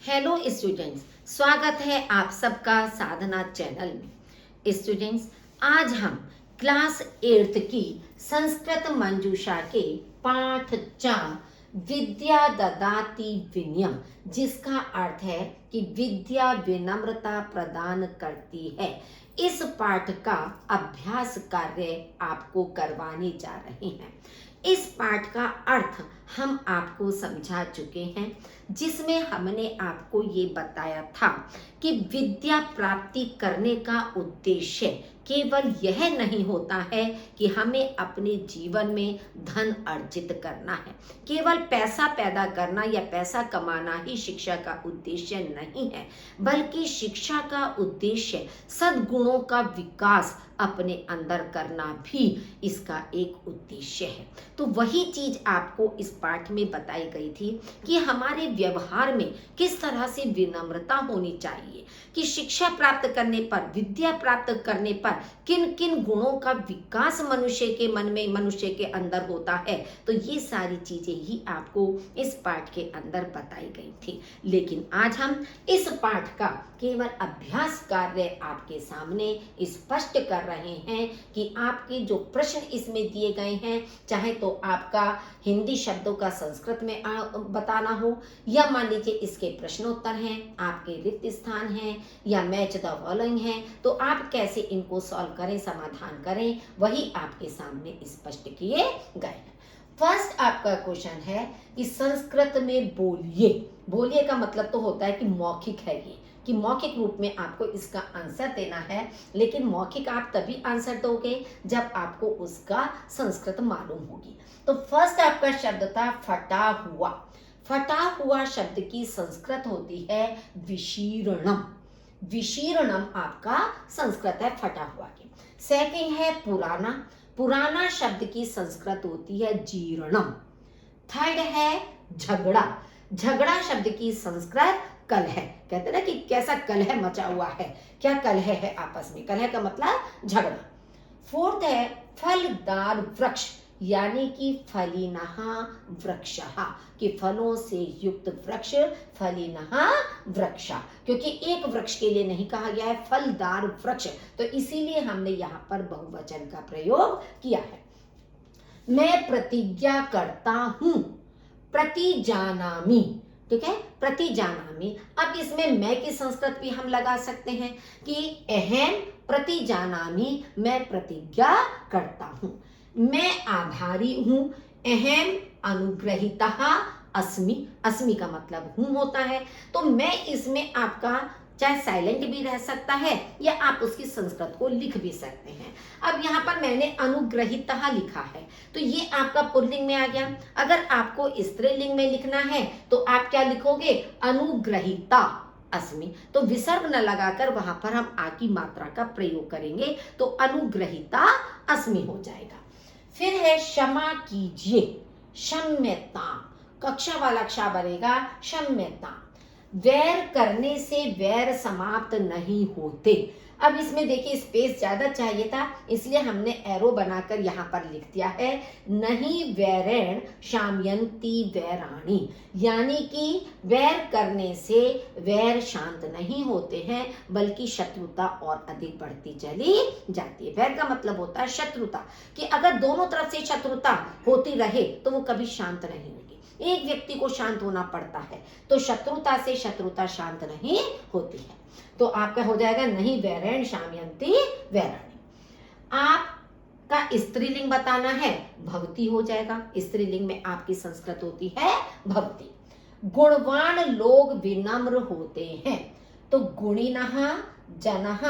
Hello students, स्वागत है आप सबका साधना चैनल में। स्टूडेंट्स, आज हम क्लास 8th की संस्कृत मंजूषा के पाठ 4 विद्या ददाति विनयम, जिसका अर्थ है कि विद्या विनम्रता प्रदान करती है, इस पाठ का अभ्यास कार्य आपको करवाने जा रहे हैं। इस पाठ का अर्थ हम आपको समझा चुके हैं, जिसमें हमने आपको ये बताया था कि विद्या प्राप्ति करने का उद्देश्य केवल यह नहीं होता है कि हमें अपने जीवन में धन अर्जित करना है, केवल पैसा पैदा करना या पैसा कमाना ही शिक्षा का उद्देश्य नहीं है, बल्कि शिक्षा का उद्देश्य सद्गुणों का विकास अपने अंदर करना भी इसका एक उद्देश्य है। तो वही चीज आपको इस पाठ में बताई गई थी कि हमारे व्यवहार में किस तरह से विनम्रता होनी चाहिए, कि शिक्षा प्राप्त करने पर, विद्या प्राप्त करने पर किन किन गुणों का विकास मनुष्य के मन में, मनुष्य के अंदर होता है। तो ये सारी चीजें ही आपको इस पाठ के अंदर बताई गई थी। लेकिन आज हम इस पाठ का केवल अभ्यास कार्य आपके सामने स्पष्ट कर रहे हैं कि आपके जो प्रश्न इसमें दिए गए हैं, चाहे तो आपका हिंदी शब्दों का संस्कृत में बताना हो, या मान लीजिए इसके प्रश्नोत्तर हैं, आपके रिक्त स्थान हैं, या मैच द फॉलोइंग है, तो आप कैसे इनको सॉल्व करें, समाधान करें, वही आपके सामने स्पष्ट किए गए हैं। फर्स्ट आपका क्वेश्चन है कि संस्कृत में बोलिए। बोलिए का मतलब तो होता है कि मौखिक है ये, कि मौखिक रूप में आपको इसका आंसर देना है। लेकिन मौखिक आप तभी आंसर दोगे जब आपको उसका संस्कृत मालूम होगी। तो फर्स्ट आपका शब्द था फटा हुआ। फटा हुआ शब्द की संस्कृत होती है विशीर्णम। विशीर्णम आपका संस्कृत है फटा हुआ की। सेकंड है पुराना। पुराना शब्द की संस्कृत होती है जीर्णम। थर्ड है झगड़ा। झगड़ा शब्द की संस्कृत कलह। कहते ना कि कैसा कलह मचा हुआ है, क्या कलह है आपस में, कलह का मतलब झगड़ा। फोर्थ है फलदार वृक्ष, यानी कि फलिनः वृक्षः, कि फलों से युक्त वृक्ष, फलिनः वृक्षा, क्योंकि एक वृक्ष के लिए नहीं कहा गया है, फलदार वृक्ष, तो इसीलिए हमने यहाँ पर बहुवचन का प्रयोग किया है। मैं प्रतिज्ञा करता हूं, प्रतिजानामि, ठीक है, प्रतिजानामि। अब इसमें मैं की संस्कृत भी हम लगा सकते हैं कि अहम प्रतिजानामि, मैं प्रतिज्ञा करता हूं। मैं आभारी हूं, अहम अनुग्रहीतः अस्मि। अस्मि का मतलब हूं होता है। तो मैं इसमें आपका चाहे साइलेंट भी रह सकता है या आप उसकी संस्कृत को लिख भी सकते हैं। अब यहाँ पर मैंने अनुग्रहीतः लिखा है, तो ये आपका पुल्लिंग में आ गया। अगर आपको स्त्रीलिंग में लिखना है तो आप क्या लिखोगे, अनुग्रहीता अस्मि। तो विसर्ग न लगाकर वहां पर हम आ की मात्रा का प्रयोग करेंगे, तो अनुग्रहीता अस्मि हो जाएगा। फिर है क्षमा कीजिए, क्षम्यता, कक्षा वालाक्षा बनेगा क्षम्यता। वैर करने से वैर समाप्त नहीं होते। अब इसमें देखिए स्पेस ज्यादा चाहिए था, इसलिए हमने एरो बनाकर यहाँ पर लिख दिया है, नहीं वैरेण शाम्यन्ति वैराणी, यानी कि वैर करने से वैर शांत नहीं होते हैं, बल्कि शत्रुता और अधिक बढ़ती चली जाती है। वैर का मतलब होता है शत्रुता, कि अगर दोनों तरफ से शत्रुता होती रहे तो वो कभी शांत नहीं होगी। एक व्यक्ति को शांत होना पड़ता है, तो शत्रुता से शत्रुता शांत नहीं होती है। तो आपका हो जाएगा नहीं वैरेण शाम्यन्ति वैराणी। आपका स्त्रीलिंग बताना है, भवती हो जाएगा। स्त्रीलिंग में आपकी संस्कृत होती है भवती। गुणवान लोग विनम्र होते हैं, तो गुणिनः जनः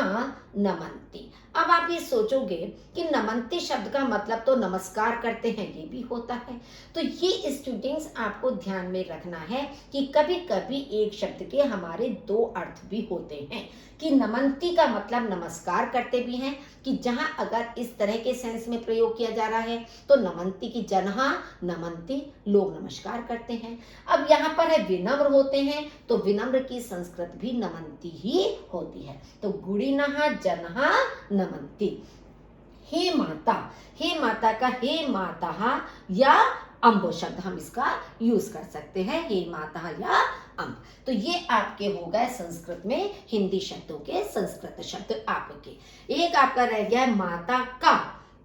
नमन्ति। अब आप ये सोचोगे कि नमन्ति शब्द का मतलब तो नमस्कार करते हैं, ये भी होता है। तो ये स्टूडेंट्स आपको ध्यान में रखना है कि कभी कभी एक शब्द के हमारे दो अर्थ भी होते हैं, कि नमन्ति का मतलब नमस्कार करते भी हैं, कि जहां अगर इस तरह के सेंस में प्रयोग किया जा रहा है तो नमन्ति की जनः नमन्ति, लोग नमस्कार करते हैं। अब यहाँ पर है विनम्र होते हैं, तो विनम्र की संस्कृत भी नमन्ति ही होती है। तो गुणिनः जनः नमन्ति। हे माता, हे माता का हे माता या अम्ब शब्द हम इसका यूज कर सकते हैं, हे माता या अंग। तो ये आपके हो गए संस्कृत में हिंदी शब्दों के संस्कृत शब्द आपके। एक आपका रह गया है माता का।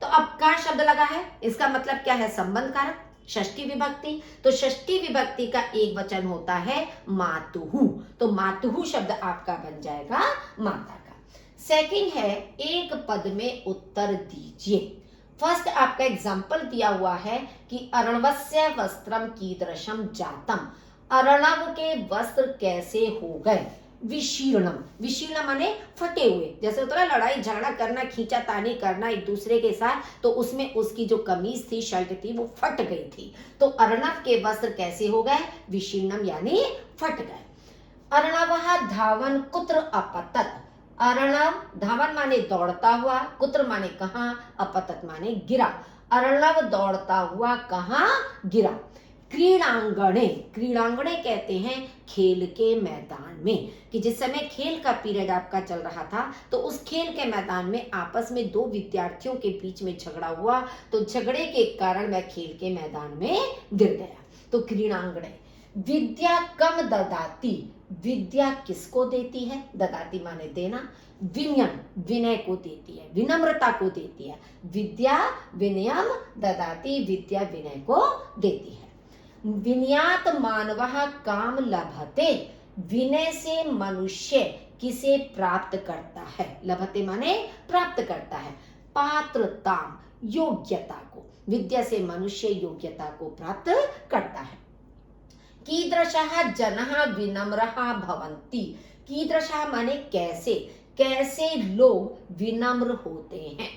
तो अब का शब्द लगा है, इसका मतलब क्या है, संबंध कारक, षष्ठी विभक्ति। तो षष्ठी विभक्ति का एक वचन होता है मातुहु। तो मातुहु शब्द आपका बन जाएगा माता का। सेकंड है एक पद में उत्तर दीजिए। फर्स्ट आपका एग्जाम्पल दिया हुआ है कि अर्णवस्य वस्त्रम कीदृशम जातम। अर्णव के वस्त्र कैसे हो गए, विशीर्णम। विशीर्ण माने फटे हुए, जैसे होता है लड़ाई झगड़ा करना, खींचा तानी करना एक दूसरे के साथ, तो उसमें उसकी जो कमीज थी, शर्ट थी, वो फट गई थी। तो अर्णव के वस्त्र कैसे हो गए, विशीर्णम यानी फट गए। अर्णवः धावन कुत्र अपतत। अर्णव धावन माने दौड़ता हुआ, कुत्र माने कहां, अपतत माने गिरा। अर्णव दौड़ता हुआ कहां गिरा। क्रीड़ांगणे, क्रीड़ांगणे कहते हैं खेल के मैदान में, कि जिस समय खेल का पीरियड आपका चल रहा था तो उस खेल के मैदान में आपस में दो विद्यार्थियों के बीच में झगड़ा हुआ, तो झगड़े के कारण मैं खेल के मैदान में गिर गया। तो क्रीड़ांगणे। विद्या कम ददाती, विद्या किसको देती है, ददाती माने देना। विनयम विनय को देती है, विनम्रता को देती है। विद्या विनयम ददाती, विद्या विनय को देती है। विनयात मानवः काम लभते, विनय से मनुष्य किसे प्राप्त करता है, लभते माने प्राप्त करता है। पात्रता योग्यता को, विद्या से मनुष्य योग्यता को प्राप्त करता है। कीदृशः जनः विनम्रः भवन्ति। कीदृशः माने कैसे, कैसे लोग विनम्र होते हैं।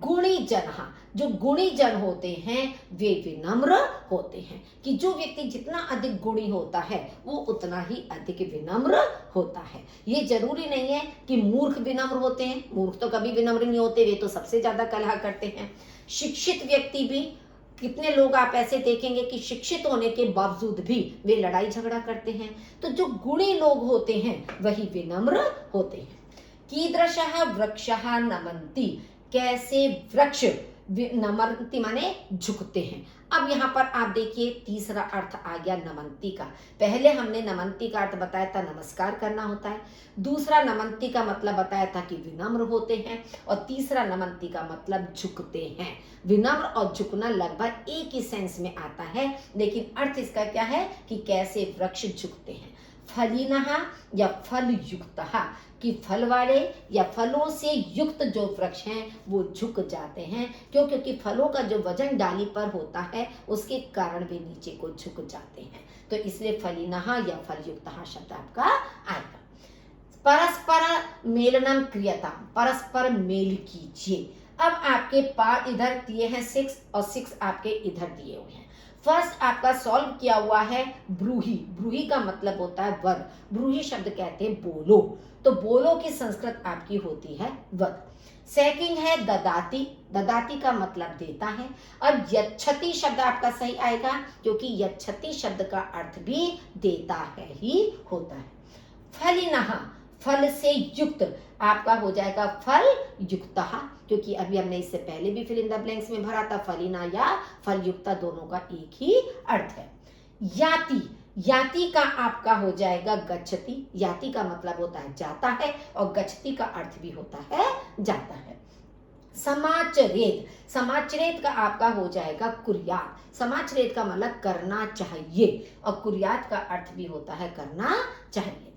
गुणी जनः, जो गुणी जन होते हैं वे विनम्र होते हैं, कि जो व्यक्ति जितना अधिक गुणी होता है वो उतना ही अधिक विनम्र होता है। ये जरूरी नहीं है कि मूर्ख विनम्र होते हैं, मूर्ख तो कभी विनम्र नहीं होते, वे तो सबसे ज्यादा कलह करते हैं। शिक्षित व्यक्ति भी, कितने लोग आप ऐसे देखेंगे कि शिक्षित होने के बावजूद भी वे लड़ाई झगड़ा करते हैं। तो जो गुणी लोग होते हैं वही विनम्र होते हैं। कीदृशः वृक्षः नमन्ति, कैसे वृक्ष नमन्ति माने झुकते हैं। अब यहाँ पर आप देखिए तीसरा अर्थ आ गया नमन्ति का। पहले हमने नमन्ति का अर्थ बताया था नमस्कार करना होता है, दूसरा नमन्ति का मतलब बताया था कि विनम्र होते हैं, और तीसरा नमन्ति का मतलब झुकते हैं। विनम्र और झुकना लगभग एक ही सेंस में आता है, लेकिन अर्थ इसका क्या है कि कैसे वृक्ष झुकते हैं। फलिनः या फल युक्तः, कि फल वाले या फलों से युक्त जो वृक्ष हैं वो झुक जाते हैं। क्यों, क्योंकि फलों का जो वजन डाली पर होता है उसके कारण वे नीचे को झुक जाते हैं। तो इसलिए फलिनः या फल युक्तः शब्द आपका आएगा। परस्पर मेलनम क्रियता, परस्पर मेल कीजिए। अब आपके पार इधर दिए हैं 6 और 6 आपके इधर दिए हुए हैं। फर्स्ट आपका सॉल्व किया हुआ है ब्रूही। ब्रूही का मतलब होता है वध। ब्रूही शब्द कहते हैं बोलो, तो बोलो की संस्कृत आपकी होती है वध। सेकंड है ददाती। ददाती का मतलब देता है। अब यच्छति शब्द आपका सही आएगा, क्योंकि यच्छति शब्द का अर्थ भी देता है ही होता है। फलिनः, फल से युक्त आपका हो जाएगा फल युक्तः, क्योंकि अभी हमने इससे पहले भी फिल इन द ब्लैंक्स में भरा था, फलिना या फल युक्ता दोनों का एक ही अर्थ है। याति, याति का आपका हो जाएगा गच्छति। याति का मतलब होता है जाता है, और गच्छति का अर्थ भी होता है जाता है। समाचरेत, समाचरेत का आपका हो जाएगा कुर्यात। समाचरेत का मतलब करना चाहिए, और कुर्यात का अर्थ भी होता है करना चाहिए।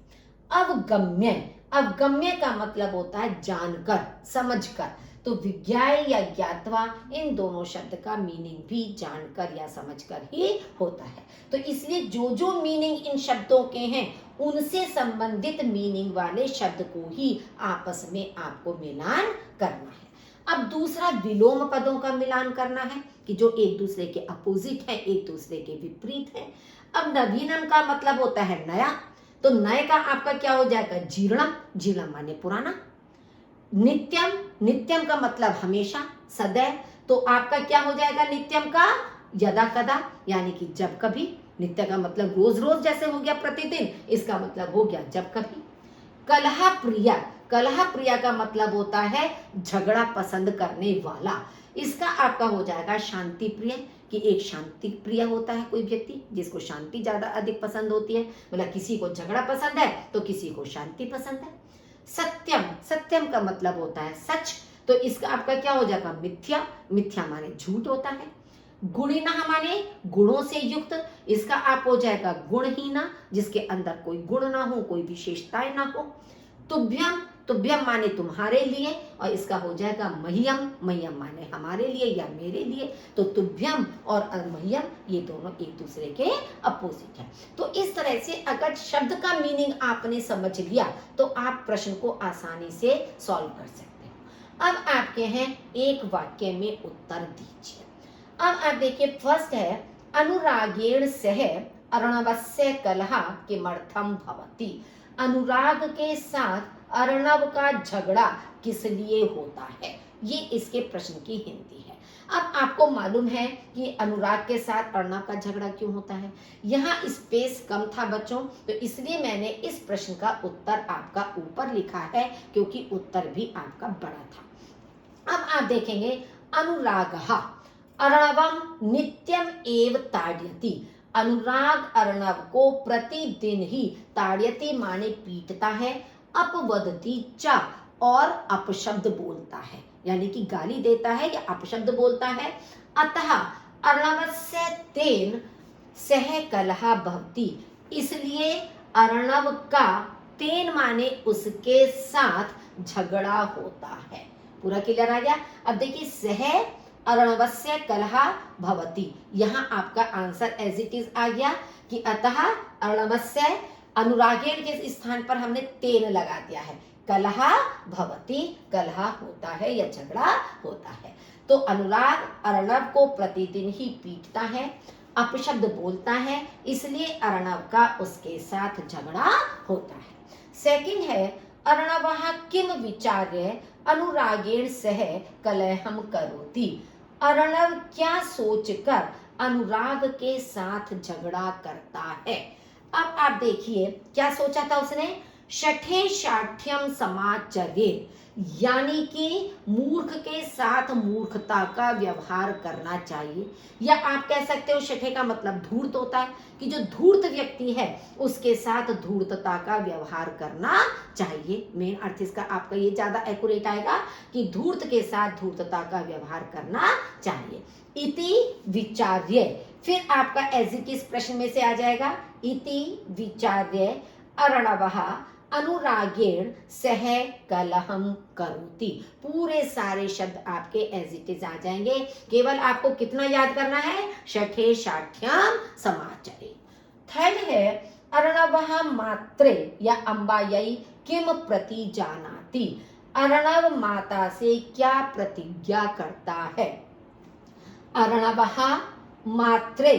अवगम्य, अवगम्य का मतलब होता है जानकर, समझकर। तो विज्ञाय या ज्ञात्वा, इन दोनों शब्द का मीनिंग भी जानकर या समझकर ही होता है। तो इसलिए जो जो मीनिंग इन शब्दों के हैं उनसे संबंधित मीनिंग वाले शब्द को ही आपस में आपको मिलान करना है। अब दूसरा विलोम पदों का मिलान करना है, कि जो एक दूसरे के अपोजिट है, एक दूसरे के विपरीत है। अब नवीनम का मतलब होता है नया, तो नए का आपका क्या हो जाएगा जीर्णम। जीर्णम माने पुराना। नित्यम, नित्यम का मतलब हमेशा, सदैव, तो आपका क्या हो जाएगा नित्यम का यदा कदा, यानी कि जब कभी। नित्य का मतलब रोज रोज जैसे हो गया प्रतिदिन, इसका मतलब हो गया जब कभी। कलह प्रिया, कलह प्रिया का मतलब होता है झगड़ा पसंद करने वाला। इसका आपका हो जाएगा शांति प्रिय, कि एक शांति प्रिय होता है कोई व्यक्ति जिसको शांति ज्यादा अधिक पसंद होती है, मतलब किसी को झगड़ा पसंद है तो किसी को शांति पसंद है। सत्यम, सत्यम का मतलब होता है सच, तो इसका आपका क्या हो जाएगा मिथ्या, मिथ्या माने झूठ होता है। गुणिना माने गुणों से युक्त, इसका आप हो जाएगा गुणहीना, जिसके अंदर कोई गुण ना हो, कोई विशेषताएं ना हो। तुभ्यम, तुभ्यम माने तुम्हारे लिए, और इसका हो जाएगा मह्यम, मह्यम माने हमारे लिए या मेरे लिए। तो तुभ्यम और मह्यम ये दोनों एक दूसरे के अपोजिट है। तो इस तरह से अगर शब्द का मीनिंग आपने समझ लिया तो आप प्रश्न को आसानी से सॉल्व कर सकते हो। अब आपके हैं एक वाक्य में उत्तर दीजिए। अब आप देखिए, फर्स्ट है अनुरागेण सह अर्णवस्य कलह किमर्थम भवति। अनुराग के साथ अर्णव का झगड़ा किस लिए होता है, ये इसके प्रश्न की हिंदी है। अब आपको मालूम है कि अनुराग के साथ अर्णव का झगड़ा क्यों होता है। यहाँ स्पेस कम था बच्चों, तो इसलिए मैंने इस प्रश्न का उत्तर आपका ऊपर लिखा है, क्योंकि उत्तर भी आपका बड़ा था। अब आप देखेंगे अनुरागः अर्णवम नित्यम एव ताड़यति। अनुराग अर्णव को प्रतिदिन ही ताड़यति माने पीटता है, अपवदति च और अपशब्द बोलता है, यानी कि गाली देता है या अपशब्द बोलता है। अतः अर्णवस्य तेन सह कलह भवति, इसलिए अर्णव का तेन माने उसके साथ झगड़ा होता है। पूरा क्लियर आ गया। अब देखिए, सह अर्णवस्य कलह भवति, यहाँ आपका आंसर एज इट इज आ गया कि अतः अर्णवस्य, अनुरागेण के स्थान पर हमने तेन लगा दिया है, कलह भवति, कलह होता है या झगड़ा होता है। तो अनुराग अर्णव को प्रतिदिन ही पीटता है, अपशब्द बोलता है, इसलिए अर्णव का उसके साथ झगड़ा होता है। सेकंड है अर्णवः किम विचार्य अनुरागेण सह कलहम करोति। अर्णव क्या सोचकर अनुराग के साथ झगड़ा करता है। अब आप देखिए क्या सोचा था उसने, शठे शाठ्यम समाचरेत्, यानी कि मूर्ख के साथ मूर्खता का व्यवहार करना चाहिए, या आप कह सकते हो शठे का मतलब धूर्त होता है, कि जो धूर्त व्यक्ति है उसके साथ धूर्तता का व्यवहार करना चाहिए। मेन अर्थ इसका आपका ये ज्यादा एक्यूरेट आएगा कि धूर्त के साथ धूर्तता का व्यवहार करना चाहिए। इति विचार्य, फिर आपका एज इट इज प्रश्न में से आ जाएगा, इति विचार्य अर्णवः अनुरागेण सह कलहम करोति। पूरे सारे शब्द आपके एज इट इज आ जाएंगे, केवल आपको कितना याद करना है, शठे शाठ्यम समाचरे। थर्ड है अर्णवः मात्रे या अंबायै किम प्रति जानाति। अर्णव माता से क्या प्रतिज्ञा करता है। अर्णवः मात्रे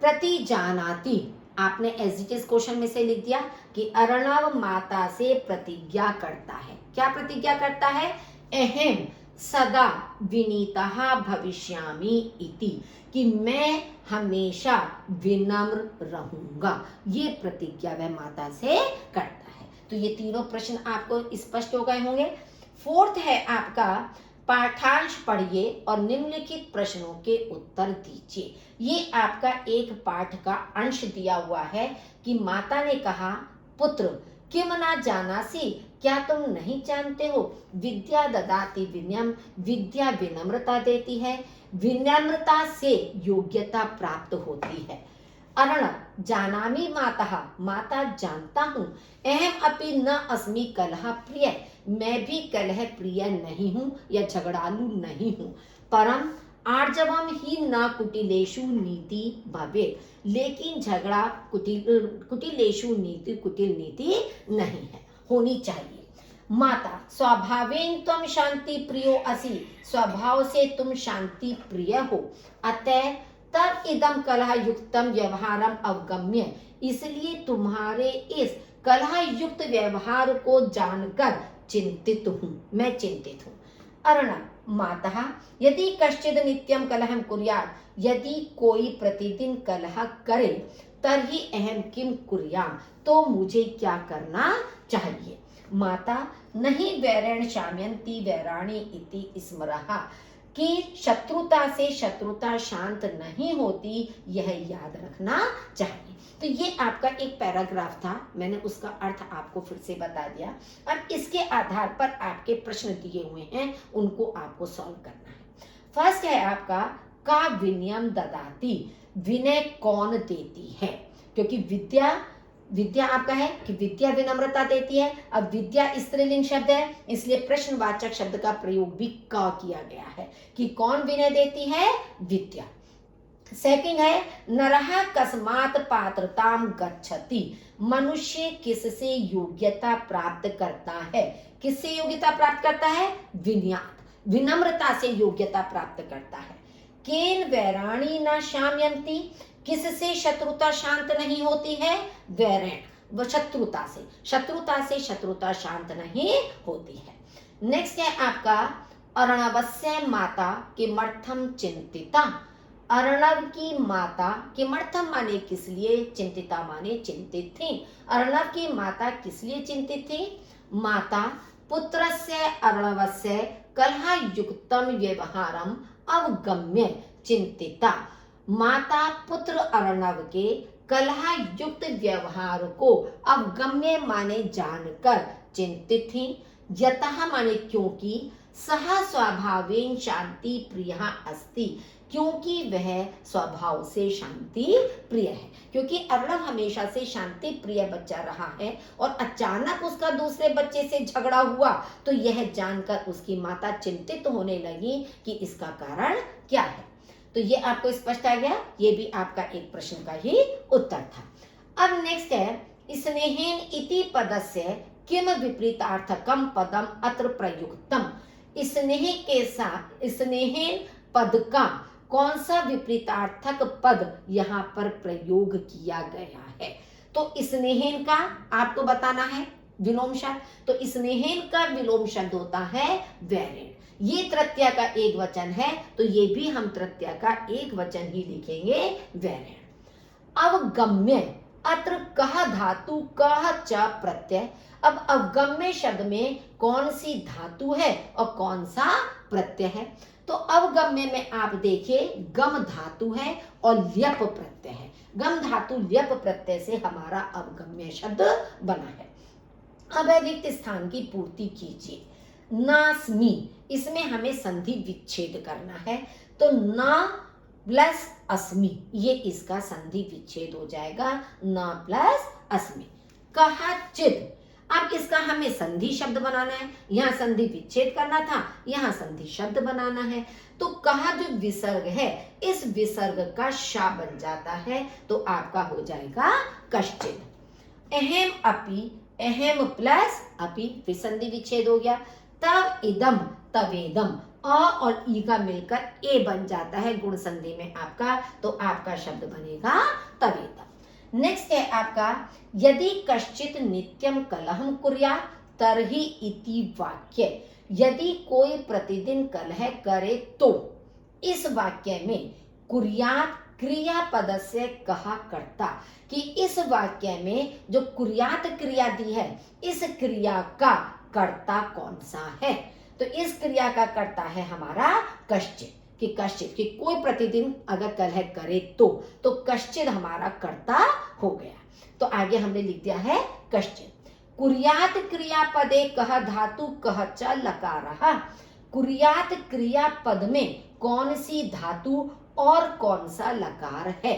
प्रति जानाति, आपने एज इट इज क्वेश्चन में से लिख दिया कि अर्णव माता से प्रतिज्ञा करता है। क्या प्रतिज्ञा करता है, अहम सदा विनीतः भविष्यामि इति, कि मैं हमेशा विनम्र रहूंगा, ये प्रतिज्ञा वह माता से करता है। तो ये तीनों प्रश्न आपको स्पष्ट हो गए होंगे। फोर्थ है आपका पाठांश पढ़िए और निम्नलिखित प्रश्नों के उत्तर दीजिए। ये आपका एक पाठ का अंश दिया हुआ है कि माता ने कहा, पुत्र किम ना जानासी, क्या तुम नहीं जानते हो, विद्या ददाति विनयम, विद्या विनम्रता देती है, विनम्रता से योग्यता प्राप्त होती है। अर्णव जानामि माता, माता जानता हूँ, अहम अपि न अस्मि कलह प्रिय, मैं भी कलह प्रिय नहीं हूँ या झगड़ालू नहीं हूँ, परम आर्जवम ही न कुटिलेषु नीति भवेत्, लेकिन झगड़ा कुटिलेषु नीति, कुटिल नीति नहीं है, होनी चाहिए। माता स्वभावेन तुम शांति प्रियो असि, स्वभाव से तुम शांति प्रिय हो, अतः तब इदम कलह युक्तम व्यवहारम अवगम्य, इसलिए तुम्हारे इस कलह युक्त व्यवहार को जानकर चिंतित हूँ, मैं चिंतित हूँ। अर्णव माता यदि कश्चिद नित्यम कलहम कुर्यात्, यदि कोई प्रतिदिन कलह करे, तर्हि अहम किम कुर्याम, तो मुझे क्या करना चाहिए। माता नहीं वैरेण शाम्यन्ति वैराणी इति स्मरः, कि शत्रुता से शत्रुता शांत नहीं होती, यह याद रखना चाहिए। तो ये आपका एक पैराग्राफ था, मैंने उसका अर्थ आपको फिर से बता दिया। अब इसके आधार पर आपके प्रश्न दिए हुए हैं, उनको आपको सॉल्व करना है। फर्स्ट है आपका का विनयम ददाती, विनय कौन देती है? क्योंकि विद्या आपका है कि विद्या विनम्रता देती है। अब विद्या स्त्रीलिंग शब्द है, इसलिए प्रश्नवाचक शब्द का प्रयोग भी का किया गया है कि कौन विनय देती है? विद्या। सेकंड है नरः कस्मात् पात्रताम गच्छति, मनुष्य किससे योग्यता प्राप्त करता है? किससे योग्यता प्राप्त करता है? विनयात्, विनम्रता से योग्यता प्राप्त करता है। केन वैराणी न शाम्यन्ति, किससे शत्रुता शांत नहीं होती है? वैरण, वो शत्रुता से, शत्रुता शांत नहीं होती है। नेक्स्ट है आपका अर्णवस्य माता किमर्थम चिंतिता, अर्णव की माता किमर्थम माने किस लिए, चिंतिता माने चिंतित थी। अर्णव की माता किस लिए चिंतित थी? माता पुत्रस्य अर्णवस्य कलहयुक्तम व्यवहारम अवगम्य चिंतिता, माता पुत्र अर्णव के कलह युक्त व्यवहार को अवगम्य माने जानकर चिंतित थी। यतः माने क्योंकि, सह स्वभावेन शांति प्रिय अस्ति, क्योंकि वह स्वभाव से शांति प्रिय है। क्योंकि अर्णव हमेशा से शांति प्रिय बच्चा रहा है और अचानक उसका दूसरे बच्चे से झगड़ा हुआ, तो यह जानकर उसकी माता चिंतित होने लगी कि इसका कारण क्या है। तो ये आपको स्पष्ट आ गया, ये भी आपका एक प्रश्न का ही उत्तर था। अब नेक्स्ट है स्नेहेन इति पदस्य किम विपरीतार्थकम पदम अत्र प्रयुक्तम, स्नेह के साथ स्नेहेन पद का कौन सा विपरीतार्थक पद यहाँ पर प्रयोग किया गया है? तो स्नेहेन का आपको बताना है विलोम शब्द, तो स्नेहेन का विलोम शब्द होता है वैरण। ये तृतीया का एक वचन है, तो ये भी हम तृतीया का एक वचन ही लिखेंगे वैरण। अवगम्य, अत्र कह धातु कह च प्रत्यय। अब अवगम्य शब्द में कौन सी धातु है और कौन सा प्रत्यय है? तो अवगम्य में आप देखिए गम धातु है और ल्यप प्रत्यय है। गम धातु ल्यप प्रत्यय से हमारा अवगम्य शब्द बना है। अब रिक्त स्थान की पूर्ति कीजिए। नास्मि, इसमें हमें संधि विच्छेद करना है, तो ना प्लस अस्मि, ये इसका संधि विच्छेद हो जाएगा, ना प्लस अस्मि। कहाचित, अब इसका हमें संधि शब्द बनाना है, यहाँ संधि विच्छेद करना था, यहाँ संधि शब्द बनाना है। तो कहा जो विसर्ग है, इस विसर्ग का शा बन जाता है, तो आपका हो जाएगा कश्चित। अहम अपि, अहम प्लस अपि, फिर संधि विच्छेद हो गया। तव इदम तवेदम, अ और ई का मिलकर ए बन जाता है गुण संधि में आपका, तो आपका शब्द बनेगा तवेदम। नेक्स्ट है आपका यदि कश्चित नित्यम कलहम कुर्यात् तरहि इति वाक्य, यदि कोई प्रतिदिन कलह करे तो, इस वाक्य में कुर्यात् क्रियापद से कहा करता, कि इस वाक्य में जो कुर्यात क्रिया दी है, इस क्रिया का कर्ता कौन सा है? तो इस क्रिया का कर्ता है हमारा कश्चित, कि कश्चित कि कोई प्रतिदिन अगर कलह करे तो कश्चित हमारा कर्ता हो गया। तो आगे हमने लिख दिया है कश्चित। कुर्यात क्रियापदे कह धातु कह च लकारः, कुर्यात क्रियापद में कौन सी धातु और कौन सा लकार है?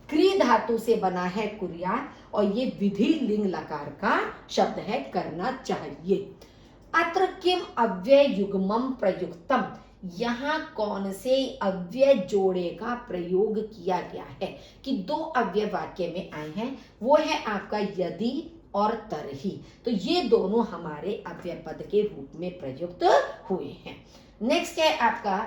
क्री धातु से बना है कुर्यात, और ये विधि लिंग लकार का शब्द है, करना चाहिए। अत्र किम अव्यय युग्मम प्रयुक्तम, यहाँ कौन से अव्यय जोड़े का प्रयोग किया गया है? कि दो अव्यय वाक्य में आए हैं, वो है आपका यदि और तरही, तो ये दोनों हमारे अव्यय पद के रूप में प्रयुक्त हुए हैं। नेक्स्ट है आपका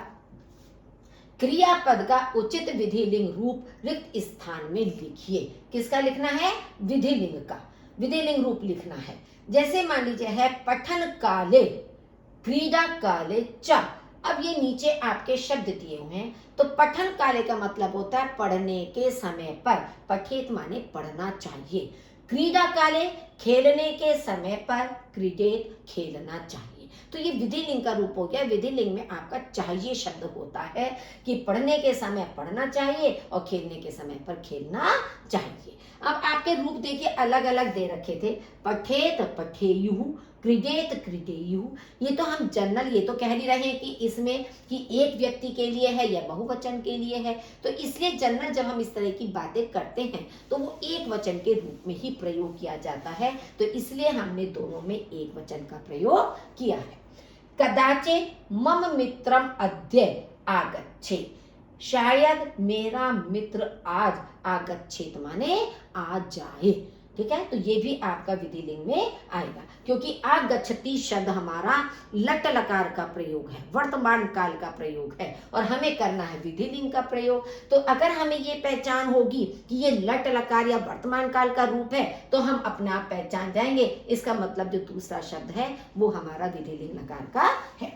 क्रियापद का उचित विधिलिंग रूप रिक्त स्थान में लिखिए। किसका लिखना है? विधिलिंग का, विधिलिंग रूप लिखना है। जैसे मान लीजिए है पठन काले, क्रीडा काले च। अब ये नीचे आपके शब्द दिए हुए हैं, तो पठन काले का मतलब होता है पढ़ने के समय पर, पठित माने पढ़ना चाहिए। क्रीडा काले खेलने के समय पर, क्रीडेत खेलना चाहिए। तो ये विधिलिंग का रूप हो गया। विधिलिंग में आपका चाहिए शब्द होता है कि पढ़ने के समय पढ़ना चाहिए और खेलने के समय पर खेलना चाहिए। अब आपके रूप देखिए अलग अलग दे रखे थे, पठेत पठेयुः, क्रीडेत क्रीडेयुः। ये तो हम जनरल ये तो कह नहीं रहे हैं कि इसमें कि एक व्यक्ति के लिए है या बहुवचन के लिए है, तो इसलिए जनरल जब हम इस तरह की बातें करते हैं तो वो एक वचन के रूप में ही प्रयोग किया जाता है, तो इसलिए हमने दोनों में एक वचन का प्रयोग किया है। कदाचित् मम मित्रम अद्य आगच्छेत्, शायद मेरा मित्र आज आगच्छेत् माने आ जाए, ठीक है। तो ये भी आपका विधिलिंग में आएगा, क्योंकि आगच्छति शब्द हमारा लट लकार का प्रयोग है, वर्तमान काल का प्रयोग है और हमें करना है विधिलिंग का प्रयोग। तो अगर हमें ये पहचान होगी कि ये लट लकार या वर्तमान काल का रूप है तो हम अपने आप पहचान जाएंगे। इसका मतलब जो दूसरा शब्द है वो हमारा विधिलिंग लकार का है।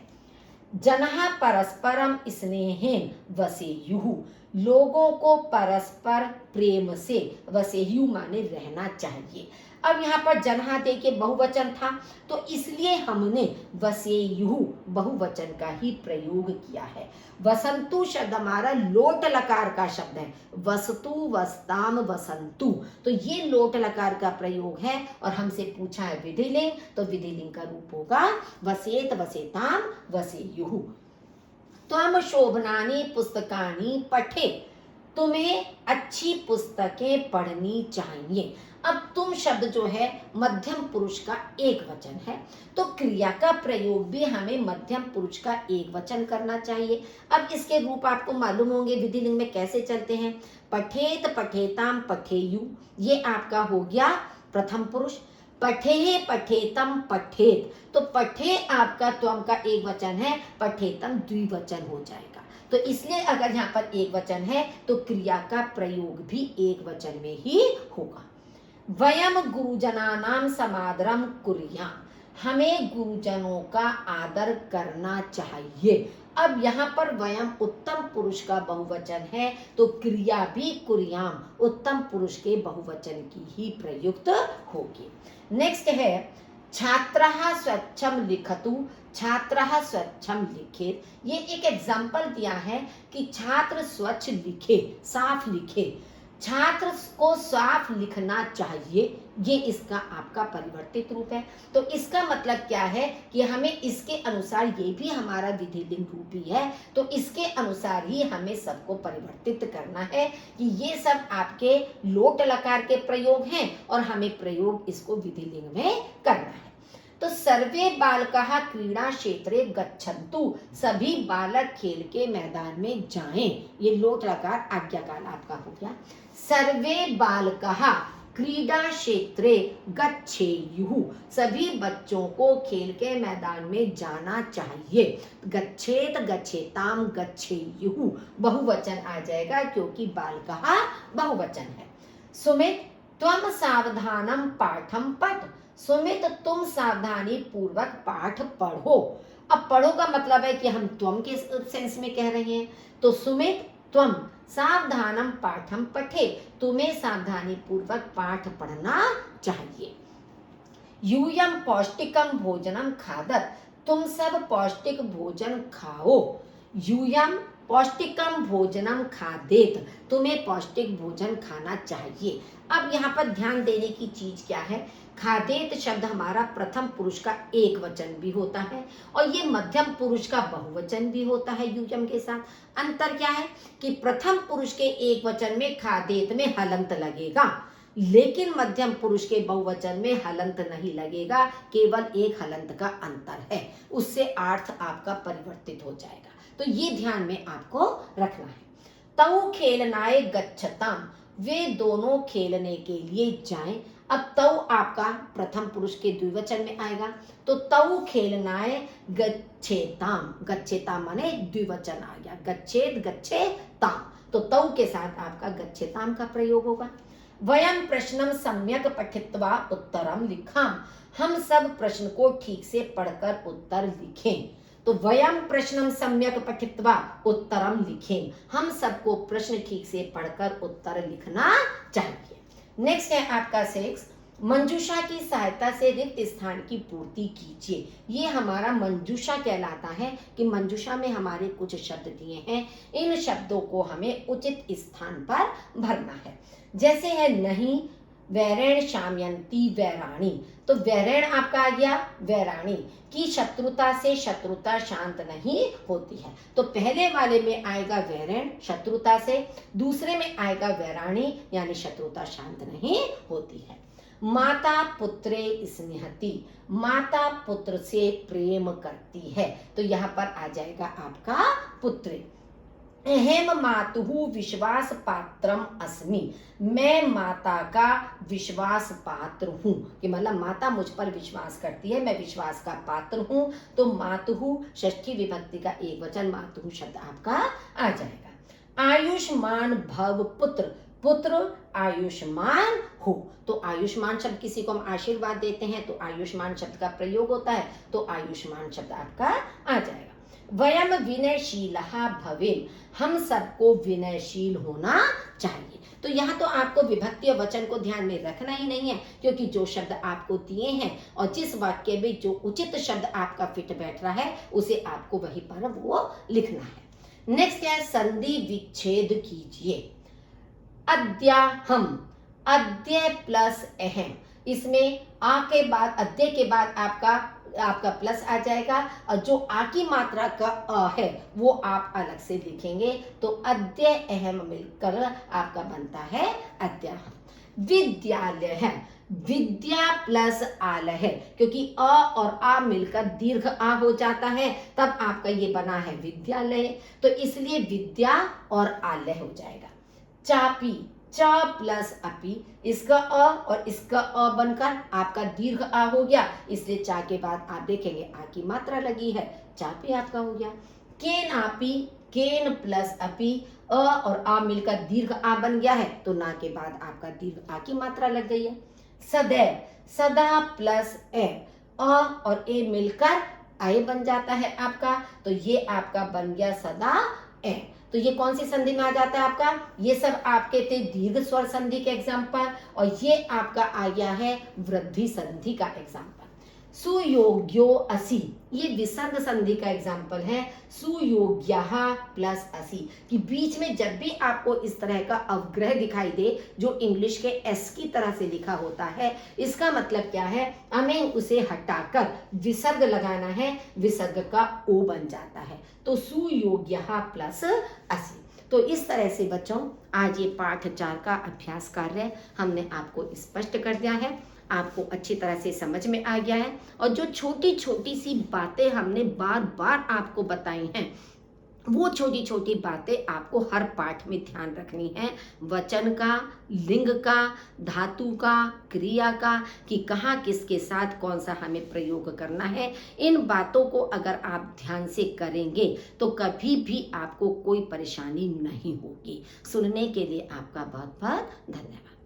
जनः परस्परम स्नेहेन वसेयुः, लोगों को परस्पर प्रेम से, वसेयु माने रहना चाहिए। अब यहाँ पर जनः देखिए बहुवचन था तो इसलिए हमने वसेयुः बहुवचन का ही प्रयोग किया है। वसंतु शब्द हमारा लोट लकार का शब्द है, वस्तु वस्ताम वसंतु, तो ये लोट लकार का प्रयोग है और हमसे पूछा है विधिलिंग, तो विधिलिंग का रूप होगा वसेत वसेताम वसेयुः। त्वं शोभनानि पुस्तकानि पठेत्, तुम्हें अच्छी पुस्तकें पढ़नी चाहिए। अब तुम शब्द जो है मध्यम पुरुष का एक वचन है, तो क्रिया का प्रयोग भी हमें मध्यम पुरुष का एक वचन करना चाहिए। अब इसके रूप आपको मालूम होंगे विधिलिंग में कैसे चलते हैं। पठेत पठेताम पठेयु, ये आपका हो गया प्रथम पुरुष। पठेः पठेतम पठेत, तो पठे आपका त्वम का एक वचन है, पठेतम द्विवचन हो जाएगा। तो इसलिए अगर यहाँ पर एक वचन है तो क्रिया का प्रयोग भी एक वचन में ही होगा। वयम गुरुजनानां समादरम कुर्याम, हमें गुरुजनों का आदर करना चाहिए। अब यहाँ पर वयम उत्तम पुरुष का बहुवचन है तो क्रिया भी कुर्याम उत्तम पुरुष के बहुवचन की ही प्रयुक्त होगी। नेक्स्ट है छात्रः स्वच्छम लिखतु, छात्रः स्वच्छम लिखेत। ये एक एग्जाम्पल दिया है कि छात्र स्वच्छ लिखे, साफ लिखे, छात्र को साफ लिखना चाहिए, ये इसका आपका परिवर्तित रूप है। तो इसका मतलब क्या है कि हमें इसके अनुसार, ये भी हमारा विधिलिंग रूप ही है, तो इसके अनुसार ही हमें सबको परिवर्तित करना है कि ये सब आपके लोट लकार के प्रयोग हैं और हमें प्रयोग इसको विधिलिंग में करना है। तो सर्वे बालकाः क्रीड़ा क्षेत्रे गच्छन्तु, सभी बालक खेल के मैदान में जाएं, ये लोट लकार आज्ञाकाल आपका हो गया। सर्वे बालकाः क्रीड़ा क्षेत्रे गच्छेयुः, सभी बच्चों को खेल के मैदान में जाना चाहिए। गच्छेत गच्छेताम गच्छेयुः बहुवचन आ जाएगा क्योंकि बालकाः बहुवचन है। सुमित त्वम सावधानम पाठम पठ, सुमित तुम सावधानी पूर्वक पाठ पढ़ो। अब पढ़ो का मतलब है कि हम त्वम के सेंस में कह रहे हैं, तो सुमित त्वम सावधानम पाठम पठे, तुम्हें सावधानी पूर्वक पाठ पढ़ना चाहिए। यूयम पौष्टिकम भोजनम खादत, तुम सब पौष्टिक भोजन खाओ। यूयम पौष्टिकम भोजनम खादेत, तुम्हें पौष्टिक भोजन खाना चाहिए। अब यहाँ पर ध्यान देने की चीज क्या है, खादेत शब्द हमारा प्रथम पुरुष का एक वचन भी होता है और ये मध्यम पुरुष का बहुवचन भी होता है यूयम के साथ। अंतर क्या है कि प्रथम पुरुष के एक वचन में खादेत में हलंत लगेगा, लेकिन मध्यम पुरुष के बहुवचन में हलंत नहीं लगेगा, केवल एक हलंत का अंतर है, उससे अर्थ आपका परिवर्तित हो जाएगा। तो ये ध्यान में आपको रखना है। तौ खेलनाय गच्छताम, वे दोनों खेलने के लिए जाएं। अब तौ आपका प्रथम पुरुष के द्विवचन में आएगा, तो तौ खेलनाय गच्छेताम, गच्छेताम माने द्विवचन आ गया, गच्छेत गच्छेताम, तो तौ के साथ आपका गच्छेताम का प्रयोग होगा। वयम प्रश्नम सम्यक पठित्वा उत्तरम लिखाम, हम सब प्रश्न को ठीक से पढ़कर उत्तर लिखें। तो वयम प्रश्नम सम्यक पठित्वा उत्तरम लिखें, हम सबको प्रश्न ठीक से पढ़कर उत्तर लिखना चाहिए। नेक्स्ट है आपका 6, मंजूषा की सहायता से रिक्त स्थान की पूर्ति कीजिए। ये हमारा मंजूषा कहलाता है कि मंजूषा में हमारे कुछ शब्द दिए हैं, इन शब्दों को हमें उचित स्थान पर भरना है। जैसे है नहीं, वैरेण शामयंती वैराणी, तो वैरेण आपका आ गया वैराणी की शत्रुता से शत्रुता शांत नहीं होती है, तो पहले वाले में आएगा वैरेण शत्रुता से, दूसरे में आएगा वैराणी यानी शत्रुता शांत नहीं होती है। माता पुत्रे स्नेहति, माता पुत्र से प्रेम करती है, तो यहाँ पर आ जाएगा आपका पुत्रे। अहम मातुहु विश्वास पात्रम अस्मि, मैं माता का विश्वास पात्र हूँ, कि मतलब माता मुझ पर विश्वास करती है, मैं विश्वास का पात्र हूँ, तो मातुहु षष्ठी विभक्ति का एक वचन मातुहु शब्द आपका आ जाएगा। आयुष्मान भव पुत्र, पुत्र आयुष्मान हो, तो आयुष्मान शब्द किसी को हम आशीर्वाद देते हैं तो आयुष्मान शब्द का प्रयोग होता है, तो आयुष्मान शब्द आपका आ जाएगा। वयम विनयशीलहा भवेम, हम सबको विनयशील होना चाहिए, तो यहाँ तो आपको विभक्ति और वचन को ध्यान में रखना ही नहीं है, क्योंकि जो शब्द आपको दिए हैं और जिस वाक्य में जो उचित शब्द आपका फिट बैठ रहा है उसे आपको वहीं पर वो लिखना है। नेक्स्ट है संधि विच्छेद कीजिए। अद्याहम, अद्य प्लस अहम, इसमें आ के बाद अद्य के बाद आपका प्लस आ जाएगा, और जो आ की मात्रा का अ है वो आप अलग से लिखेंगे, तो अद्य अहम मिलकर आपका बनता है अद्याहम। विद्यालय है, विद्या प्लस आलय है, क्योंकि अ और आ मिलकर दीर्घ आ हो जाता है, तब आपका ये बना है विद्यालय, तो इसलिए विद्या और आलय हो जाएगा। चापी, च प्लस अपी, इसका अ और इसका अ बनकर आपका दीर्घ आ हो गया, इसलिए चा के बाद आप देखेंगे आ की मात्रा लगी है, चापी आपका हो गया। केन आपी, केन प्लस अपी, अ और आ मिलकर दीर्घ आ बन गया है, तो ना के बाद आपका दीर्घ आ की मात्रा लग गई है। सदैव, सदा प्लस ए, अ और ए मिलकर आए बन जाता है आपका, तो ये आपका बन गया सदा ए, तो ये कौन सी संधि में आ जाता है आपका, ये सब आपके थे दीर्घ स्वर संधि के एग्जाम्पल, और ये आपका आ गया है वृद्धि संधि का एग्जाम्पल। सुयोग्यो असि, ये विसर्ग संधि का एग्जाम्पल है, सुयोग्यः प्लस असि, कि बीच में जब भी आपको इस तरह का अवग्रह दिखाई दे जो इंग्लिश के एस की तरह से लिखा होता है, इसका मतलब क्या है, हमें उसे हटाकर विसर्ग लगाना है, विसर्ग का ओ बन जाता है, तो सुयोग्यः प्लस असि। तो इस तरह से बच्चों आज ये पाठ 4 का अभ्यास कार्य हमने आपको स्पष्ट कर दिया है, आपको अच्छी तरह से समझ में आ गया है, और जो छोटी छोटी सी बातें हमने बार बार आपको बताई हैं, वो छोटी छोटी बातें आपको हर पाठ में ध्यान रखनी है, वचन का, लिंग का, धातु का, क्रिया का, कि कहाँ किसके साथ कौन सा हमें प्रयोग करना है। इन बातों को अगर आप ध्यान से करेंगे तो कभी भी आपको कोई परेशानी नहीं होगी। सुनने के लिए आपका बहुत बहुत धन्यवाद।